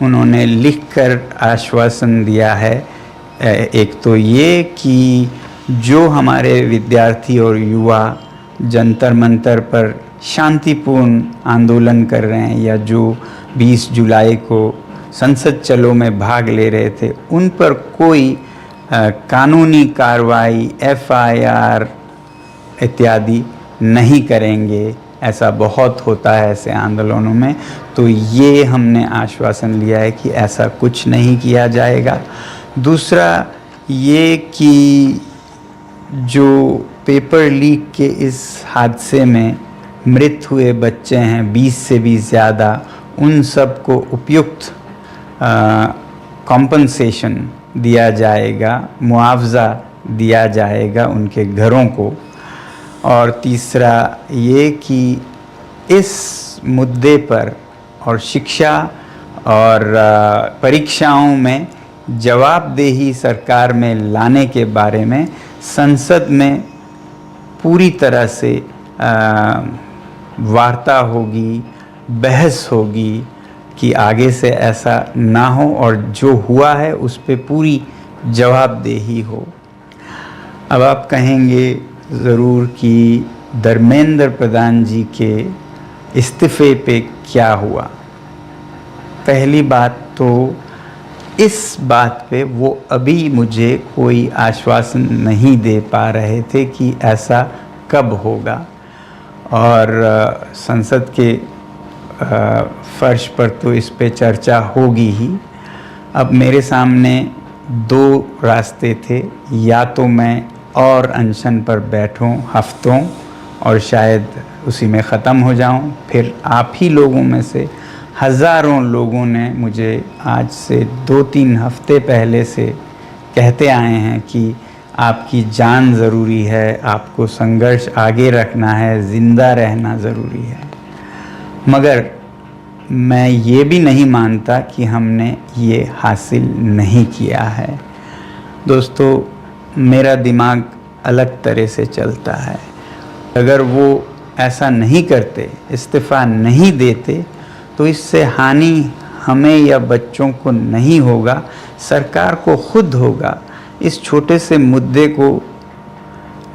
उन्होंने लिखकर आश्वासन दिया है। एक तो ये कि जो हमारे विद्यार्थी और युवा जंतर मंतर पर शांतिपूर्ण आंदोलन कर रहे हैं या जो 20 जुलाई को संसद चलो में भाग ले रहे थे, उन पर कोई कानूनी कार्रवाई, FIR इत्यादि नहीं करेंगे। ऐसा बहुत होता है ऐसे आंदोलनों में। तो ये हमने आश्वासन लिया है कि ऐसा कुछ नहीं किया जाएगा। दूसरा ये कि जो पेपर लीक के इस हादसे में मृत हुए बच्चे हैं 20 से भी ज़्यादा, उन सब को उपयुक्त कॉम्पनसेशन दिया जाएगा, मुआवज़ा दिया जाएगा उनके घरों को। और तीसरा ये कि इस मुद्दे पर और शिक्षा और परीक्षाओं में जवाबदेही सरकार में लाने के बारे में संसद में पूरी तरह से वार्ता होगी, बहस होगी कि आगे से ऐसा ना हो और जो हुआ है उस पे पूरी जवाबदेही हो। अब आप कहेंगे ज़रूर कि धर्मेंद्र प्रधान जी के इस्तीफ़े पे क्या हुआ। पहली बात तो इस बात पे वो अभी मुझे कोई आश्वासन नहीं दे पा रहे थे कि ऐसा कब होगा, और संसद के फर्श पर तो इस पे चर्चा होगी ही। अब मेरे सामने दो रास्ते थे, या तो मैं और अनशन पर बैठूं हफ्तों और शायद उसी में ख़त्म हो जाऊं। फिर आप ही लोगों में से हज़ारों लोगों ने मुझे आज से 2-3 हफ्ते पहले से कहते आए हैं कि आपकी जान ज़रूरी है, आपको संघर्ष आगे रखना है, ज़िंदा रहना ज़रूरी है। मगर मैं ये भी नहीं मानता कि हमने ये हासिल नहीं किया है। दोस्तों, मेरा दिमाग अलग तरह से चलता है। अगर वो ऐसा नहीं करते, इस्तीफ़ा नहीं देते, तो इससे हानि हमें या बच्चों को नहीं होगा, सरकार को खुद होगा। इस छोटे से मुद्दे को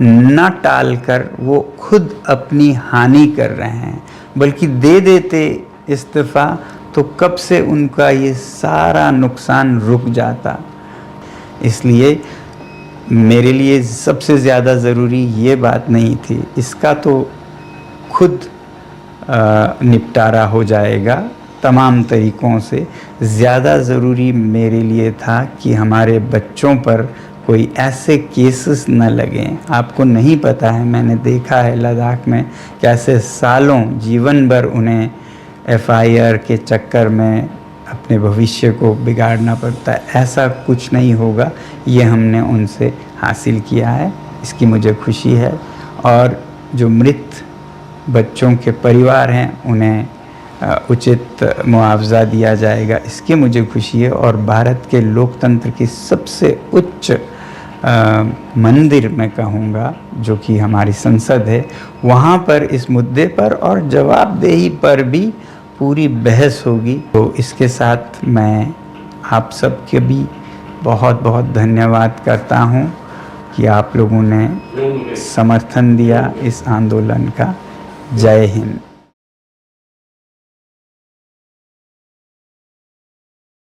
न टालकर वो खुद अपनी हानि कर रहे हैं। बल्कि दे देते इस्तीफ़ा तो कब से उनका ये सारा नुकसान रुक जाता। इसलिए मेरे लिए सबसे ज़्यादा ज़रूरी ये बात नहीं थी, इसका तो खुद निपटारा हो जाएगा तमाम तरीक़ों से। ज़्यादा ज़रूरी मेरे लिए था कि हमारे बच्चों पर कोई ऐसे केसेस न लगें। आपको नहीं पता है, मैंने देखा है लद्दाख में कैसे सालों, जीवन भर उन्हें FIR के चक्कर में अपने भविष्य को बिगाड़ना पड़ता है। ऐसा कुछ नहीं होगा, ये हमने उनसे हासिल किया है, इसकी मुझे खुशी है। और जो मृत बच्चों के परिवार हैं उन्हें उचित मुआवज़ा दिया जाएगा, इसकी मुझे खुशी है। और भारत के लोकतंत्र की सबसे उच्च मंदिर मैं कहूँगा, जो कि हमारी संसद है, वहाँ पर इस मुद्दे पर और जवाबदेही पर भी पूरी बहस होगी। तो इसके साथ मैं आप सबके भी बहुत बहुत धन्यवाद करता हूँ कि आप लोगों ने समर्थन दिया इस आंदोलन का। जय हिंद।